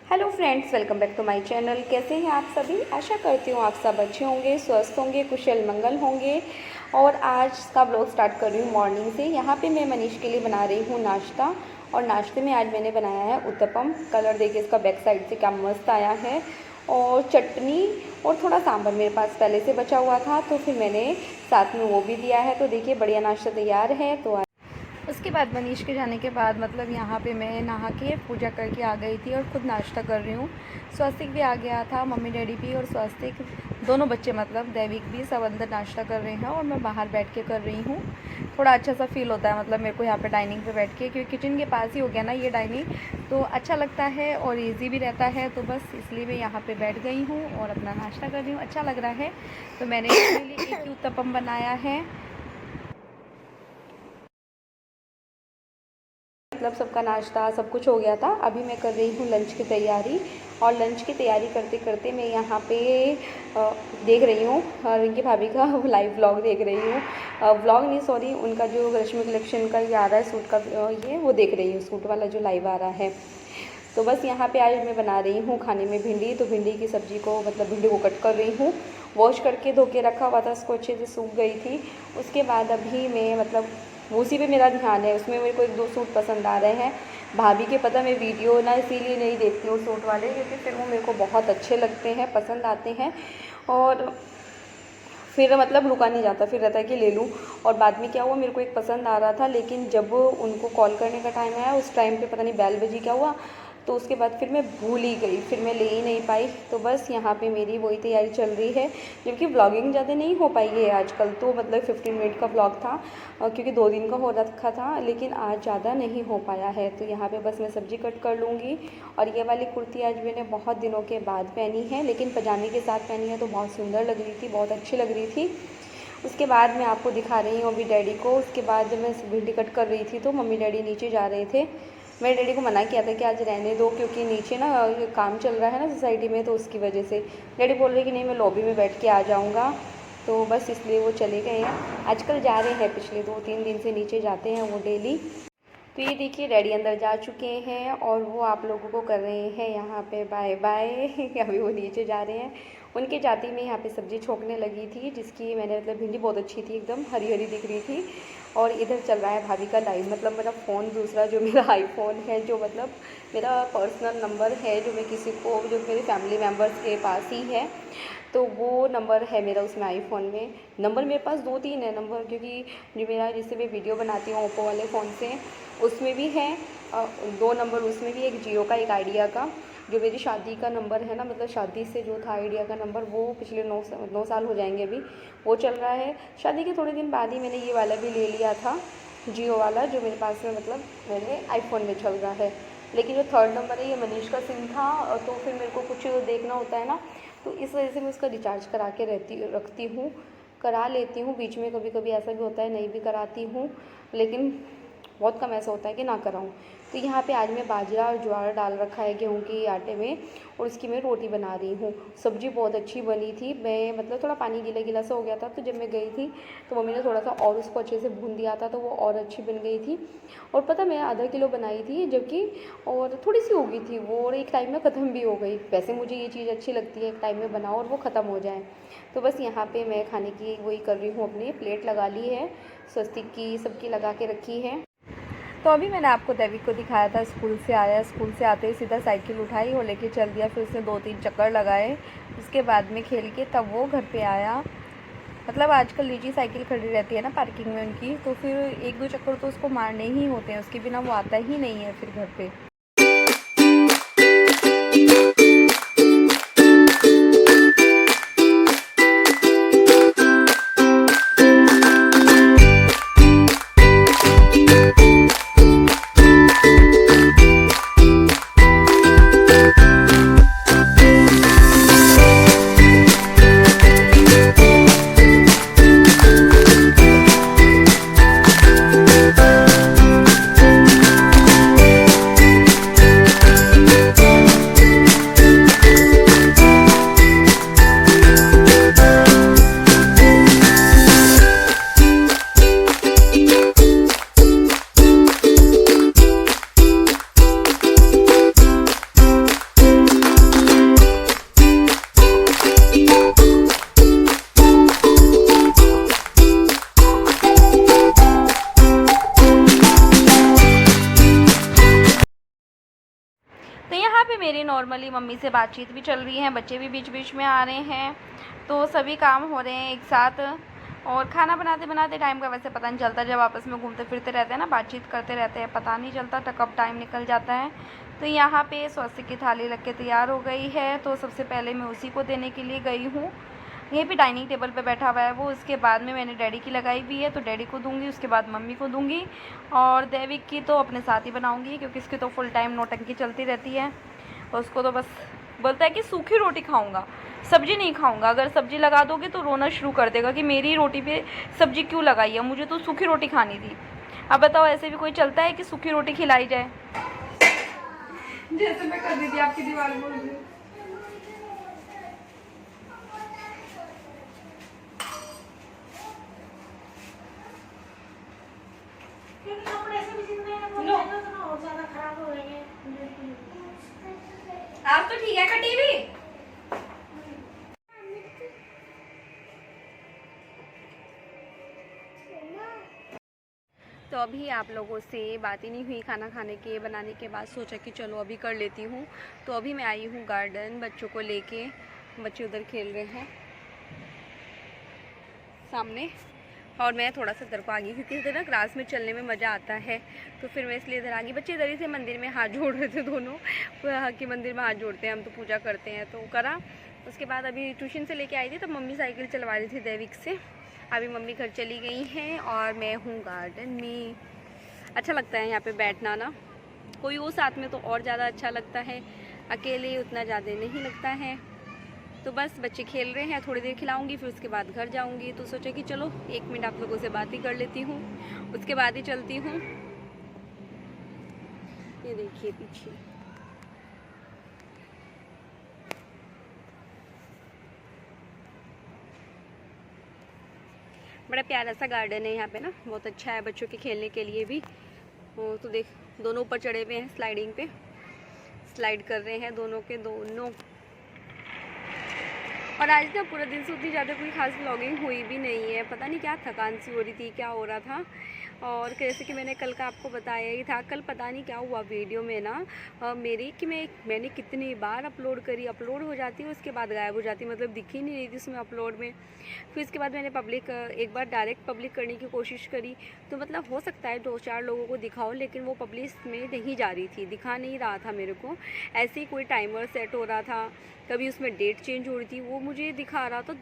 Hello friends, welcome back to my channel. कैसे हैं आप सभी? आशा करती हूँ आप सब अच्छे होंगे, स्वस्थ होंगे, कुशल मंगल होंगे। और आज का ब्लॉग स्टार्ट कर रही हूँ मॉर्निंग से। यहाँ पे मैं मनीष के लिए बना रही हूँ नाश्ता। और नाश्ते में आज मैंने बनाया है उत्तपम। कलर देखिए इसका बैक साइड से क्या मस्त आया है। और चटनी और थोड़ा सांभर मेरे पास पहले से बचा हुआ था, तो फिर मैंने साथ में वो भी दिया है। तो देखिए बढ़िया नाश्ता तैयार है। तो उसके बाद मनीष के जाने के बाद मतलब यहाँ पे मैं नहा के पूजा करके आ गई थी और ख़ुद नाश्ता कर रही हूँ। स्वस्तिक भी आ गया था, मम्मी डैडी भी और स्वस्तिक दोनों बच्चे मतलब दैविक भी सब अंदर नाश्ता कर रहे हैं और मैं बाहर बैठ के कर रही हूँ। थोड़ा अच्छा सा फील होता है मतलब मेरे को यहाँ पे डाइनिंग पे बैठ के, क्योंकि किचन के पास ही हो गया ना ये डाइनिंग, तो अच्छा लगता है और ईजी भी रहता है। तो बस इसलिए मैं यहाँ पर बैठ गई हूँ और अपना नाश्ता कर रही हूँ। अच्छा लग रहा है। तो मैंने अपने लिए एक ही उत्तपम बनाया है। मतलब सबका नाश्ता सब कुछ हो गया था। अभी मैं कर रही हूँ लंच की तैयारी। और लंच की तैयारी करते करते मैं यहाँ पे देख रही हूँ रिंकी भाभी का लाइव व्लॉग देख रही हूँ। व्लॉग नहीं, सॉरी, उनका जो रश्मि कलेक्शन का ये आ रहा है सूट का, ये वो देख रही हूँ, सूट वाला जो लाइव आ रहा है। तो बस यहाँ पे आज मैं बना रही हूँ खाने में भिंडी। तो भिंडी की सब्ज़ी को मतलब भिंडी को कट कर रही हूँ। वॉश करके धो के रखा हुआ था, उसको अच्छे से सूख गई थी। उसके बाद अभी मैं मतलब उसी पे मेरा ध्यान है। उसमें मेरे को एक दो सूट पसंद आ रहे हैं। भाभी के पता मैं वीडियो ना इसीलिए नहीं देखती हूँ सूट वाले, क्योंकि फिर वो मेरे को बहुत अच्छे लगते हैं, पसंद आते हैं और फिर मतलब रुका नहीं जाता, फिर रहता है कि ले लूँ। और बाद में क्या हुआ, मेरे को एक पसंद आ रहा था, लेकिन जब उनको कॉल करने का टाइम आया उस टाइम पे पता नहीं बेल बजी क्या हुआ, तो उसके बाद फिर मैं भूल ही गई, फिर मैं ले ही नहीं पाई। तो बस यहाँ पे मेरी वही तैयारी चल रही है, जबकि ब्लॉगिंग ज़्यादा नहीं हो पाई है आजकल। तो मतलब 15 मिनट का ब्लॉग था, क्योंकि 2 दिन का हो रखा था, लेकिन आज ज़्यादा नहीं हो पाया है। तो यहाँ पे बस मैं सब्ज़ी कट कर लूँगी। और ये वाली कुर्ती आज मैंने बहुत दिनों के बाद पहनी है, लेकिन पजामे के साथ पहनी है तो बहुत सुंदर लग रही थी, बहुत अच्छी लग रही थी। उसके बाद मैं आपको दिखा रही हूँ अभी डैडी को। उसके बाद जब मैं भिंडी कट कर रही थी तो मम्मी डैडी नीचे जा रहे थे। मैंने डैडी को मना किया था कि आज रहने दो, क्योंकि नीचे ना काम चल रहा है ना सोसाइटी में, तो उसकी वजह से डैडी बोल रहे कि नहीं मैं लॉबी में बैठ के आ जाऊँगा। तो बस इसलिए वो चले गए हैं। आजकल जा रहे हैं, पिछले 2-3 दिन से नीचे जाते हैं वो डेली। तो ये देखिए डैडी अंदर जा चुके हैं और वो आप लोगों को कर रहे हैं यहाँ पे बाय बाय। अभी वो नीचे जा रहे हैं। उनके जाती में यहाँ पे सब्ज़ी छोंकने लगी थी, जिसकी मैंने मतलब भिंडी बहुत अच्छी थी, एकदम हरी हरी दिख रही थी। और इधर चल रहा है भाभी का लाइव, मतलब मेरा फ़ोन दूसरा जो मेरा आईफोन है, जो मतलब मेरा पर्सनल नंबर है, जो मैं किसी को, जो मेरे फैमिली मेम्बर्स के पास ही है, तो वो नंबर है मेरा उसमें आईफोन में। नंबर मेरे पास 2-3 है नंबर, क्योंकि जो मेरा जिससे मैं वीडियो बनाती हूँ ओप्पो वाले फ़ोन से, उसमें भी है 2 नंबर, उसमें भी एक जियो का एक आइडिया का। जो मेरी शादी का नंबर है ना, मतलब शादी से जो था आइडिया का नंबर, वो पिछले 9 साल हो जाएंगे अभी, वो चल रहा है। शादी के थोड़े दिन बाद ही मैंने ये वाला भी ले लिया था, जियो वाला, जो मेरे पास में मतलब मेरे आईफोन में चल रहा है। लेकिन जो 3rd नंबर है ये मनीष का सिम था, तो फिर मेरे को कुछ देखना होता है ना, तो इस वजह से मैं उसका रिचार्ज करा के रखती हूँ, करा लेती हूँ। बीच में कभी कभी ऐसा भी होता है नहीं भी कराती हूँ, लेकिन बहुत कम ऐसा होता है कि ना कराऊँ। तो यहाँ पे आज मैं बाजरा और ज्वार डाल रखा है गेहूँ के आटे में, और उसकी मैं रोटी बना रही हूँ। सब्ज़ी बहुत अच्छी बनी थी। मैं मतलब थोड़ा पानी गीला गीला सा हो गया था, तो जब मैं गई थी तो मम्मी ने थोड़ा सा और उसको अच्छे से भून दिया था, तो वो और अच्छी बन गई थी। और पता मैं आधा किलो बनाई थी, जबकि और थोड़ी सी हो गई थी वो, और एक टाइम में ख़त्म भी हो गई। वैसे मुझे ये चीज़ अच्छी लगती है एक टाइम में बनाओ और वो ख़त्म हो जाए। तो बस यहाँ पे मैं खाने की वही कर रही हूँ, अपनी प्लेट लगा ली है, स्वस्तिक की सबकी लगा के रखी है। तो अभी मैंने आपको दैविक को दिखाया था, स्कूल से आया, स्कूल से आते ही सीधा साइकिल उठाई और लेके चल दिया। फिर उसने 2-3 चक्कर लगाए, उसके बाद में खेल के तब वो घर पे आया। मतलब आजकल निजी साइकिल खड़ी रहती है ना पार्किंग में उनकी, तो फिर 1-2 चक्कर तो उसको मारने ही होते हैं, उसके बिना वो आता ही नहीं है फिर घर पे। तो यहाँ पे मेरी नॉर्मली मम्मी से बातचीत भी चल रही है, बच्चे भी बीच बीच में आ रहे हैं, तो सभी काम हो रहे हैं एक साथ। और खाना बनाते बनाते टाइम का वैसे पता नहीं चलता, जब आपस में घूमते फिरते रहते हैं ना, बातचीत करते रहते हैं, पता नहीं चलता कब टाइम निकल जाता है। तो यहाँ पे स्वास्थ्य की थाली रख के तैयार हो गई है, तो सबसे पहले मैं उसी को देने के लिए गई हूँ। यहीं पे डाइनिंग टेबल पे बैठा हुआ है वो। उसके बाद में मैंने डैडी की लगाई हुई है, तो डैडी को दूंगी, उसके बाद मम्मी को दूंगी, और देविक की तो अपने साथ ही बनाऊंगी, क्योंकि इसकी तो फुल टाइम नौटंकी चलती रहती है। उसको तो बस बोलता है कि सूखी रोटी खाऊंगा, सब्जी नहीं खाऊंगा। अगर सब्जी लगा दोगे तो रोना शुरू कर देगा कि मेरी रोटी पे सब्जी क्यों लगाई है, मुझे तो सूखी रोटी खानी थी। अब बताओ, ऐसे भी कोई चलता है कि सूखी रोटी खिलाई जाए? जैसे मैं कर दी थी आपकी दीवार में। आप तो ठीक है कटी भी। तो अभी आप लोगों से बात ही नहीं हुई खाना खाने के बनाने के बाद, सोचा कि चलो अभी कर लेती हूँ। तो अभी मैं आई हूँ गार्डन बच्चों को लेके, बच्चे उधर खेल रहे हैं सामने, और मैं थोड़ा सा इधर को आ गई, क्योंकि इधर ना ग्रास में चलने में मज़ा आता है, तो फिर मैं इसलिए इधर आ गई। बच्चे इधर ही थे, मंदिर में हाथ जोड़ रहे थे दोनों, कि मंदिर में हाथ जोड़ते हैं हम, तो पूजा करते हैं, तो करा। उसके बाद अभी ट्यूशन से लेके आई थी, तब मम्मी साइकिल चलवा रही थी देविक से। अभी मम्मी घर चली गई हैं और मैं हूँ गार्डन में। अच्छा लगता है यहाँ पे बैठना ना, कोई हो साथ में तो और ज़्यादा अच्छा लगता है, अकेले उतना ज़्यादा नहीं लगता है। तो बस बच्चे खेल रहे हैं, थोड़ी देर खिलाऊंगी, फिर उसके बाद घर जाऊंगी। तो सोचा कि चलो 1 मिनट आप लोगों से बात ही कर लेती हूँ, उसके बाद ही चलती हूँ। ये देखिए पीछे बड़ा प्यारा सा गार्डन है यहाँ पे ना, बहुत अच्छा है बच्चों के खेलने के लिए भी। तो देख, दोनों ऊपर चढ़े हुए हैं, स्लाइडिंग पे स्लाइड कर रहे हैं दोनों के दोनों। और आज ना पूरा दिन से उतनी ज़्यादा कोई खास व्लॉगिंग हुई भी नहीं है, पता नहीं क्या थकान सी हो रही थी, क्या हो रहा था। और जैसे कि मैंने कल का आपको बताया ही था, कल पता नहीं क्या हुआ वीडियो में ना मेरी, कि मैंने कितनी बार अपलोड करी, अपलोड हो जाती है उसके बाद गायब हो जाती है, मतलब दिख ही नहीं रही थी उसमें अपलोड में। फिर उसके बाद मैंने एक बार डायरेक्ट पब्लिक करने की कोशिश करी, तो मतलब हो सकता है 2-4 लोगों को दिखाओ, लेकिन वो पब्लिश में नहीं जा रही थी, दिखा नहीं रहा था मेरे को। ऐसे ही कोई टाइमर सेट हो रहा था, कभी उसमें डेट चेंज हो रही थी, वो मुझे दिखा रहा था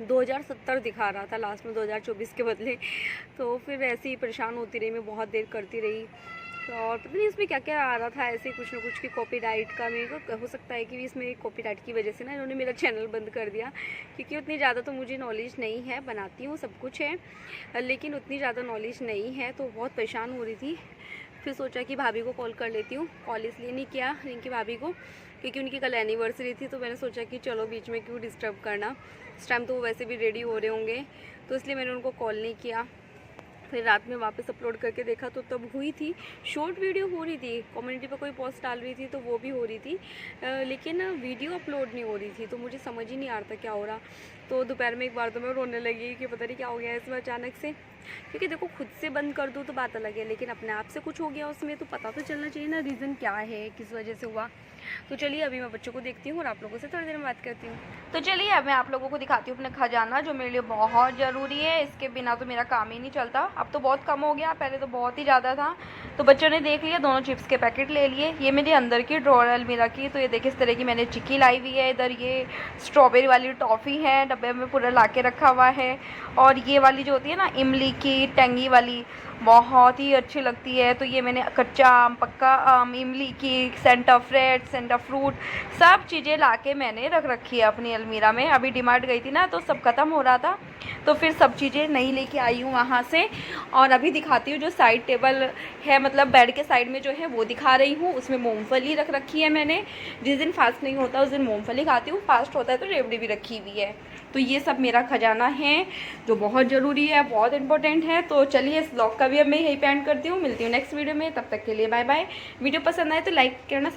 2070 दिखा रहा था लास्ट में, 2024 के बदले। तो फिर ऐसे ही परेशान होती रही, मैं बहुत देर करती रही। तो और पता नहीं इसमें क्या क्या आ रहा था, ऐसे कुछ ना कुछ की कॉपीराइट का, मेरे को हो सकता है कि इसमें कॉपीराइट की वजह से ना इन्होंने मेरा चैनल बंद कर दिया, क्योंकि उतनी ज़्यादा तो मुझे नॉलेज नहीं है, बनाती हूँ सब कुछ है, लेकिन उतनी ज़्यादा नॉलेज नहीं है, तो बहुत परेशान हो रही थी। फिर सोचा कि भाभी को कॉल कर लेती हूँ, कॉल इसलिए नहीं किया रिंकी भाभी को, क्योंकि उनकी कल एनिवर्सरी थी, तो मैंने सोचा कि चलो बीच में क्यों डिस्टर्ब करना, इस टाइम तो वो वैसे भी रेडी हो रहे होंगे, तो इसलिए मैंने उनको कॉल नहीं किया। फिर रात में वापस अपलोड करके देखा तो तब हुई थी, शॉर्ट वीडियो हो रही थी, कम्युनिटी पर कोई पोस्ट डाल रही थी तो वो भी हो रही थी, लेकिन वीडियो अपलोड नहीं हो रही थी, तो मुझे समझ ही नहीं आ रहा था क्या हो रहा। तो दोपहर में एक बार तो मैं रोने लगी कि पता नहीं क्या हो गया इसमें अचानक से, क्योंकि देखो खुद से बंद कर दूँ तो बात अलग है, लेकिन अपने आप से कुछ हो गया उसमें तो पता तो चलना चाहिए ना, रीज़न क्या है, किस वजह से हुआ। तो चलिए अभी मैं बच्चों को देखती हूँ और आप लोगों से थोड़ी देर में बात करती हूँ। तो चलिए अब मैं आप लोगों को दिखाती हूँ अपना खजाना, जो मेरे लिए बहुत ज़रूरी है, इसके बिना तो मेरा काम ही नहीं चलता। अब तो बहुत कम हो गया, पहले तो बहुत ही ज़्यादा था। तो बच्चों ने देख लिया, दोनों चिप्स के पैकेट ले लिए। ये मेरे अंदर की ड्रॉर अलमीरा की, तो ये देखिए इस तरह की मैंने चिक्की लाई हुई है। इधर ये स्ट्रॉबेरी वाली टॉफ़ी है, डब्बे में पूरा ला के रखा हुआ है। और ये वाली जो होती है ना इमली की टेंगी वाली, बहुत ही अच्छी लगती है। तो ये मैंने कच्चा आम, पक्का आम, इमली की, सेंटा फ्रूट, सब चीज़ें लाके मैंने रख रखी है अपनी अलमीरा में। अभी डीमार्ट गई थी ना तो सब ख़त्म हो रहा था, तो फिर सब चीज़ें नहीं लेके आई हूँ वहाँ से। और अभी दिखाती हूँ जो साइड टेबल है, मतलब बेड के साइड में जो है वो दिखा रही हूँ। उसमें मूंगफली रख रखी है मैंने, जिस दिन फास्ट नहीं होता उस दिन मूंगफली खाती हूँ, फास्ट होता है तो रेवड़ी भी रखी हुई है। तो ये सब मेरा खजाना है जो बहुत ज़रूरी है, बहुत इंपॉर्टेंट है। तो चलिए इस ब्लॉग का भी अब मैं यही पे एंड करती हूँ, मिलती हूँ नेक्स्ट वीडियो में, तब तक के लिए बाय बाय। वीडियो पसंद आए तो लाइक करना।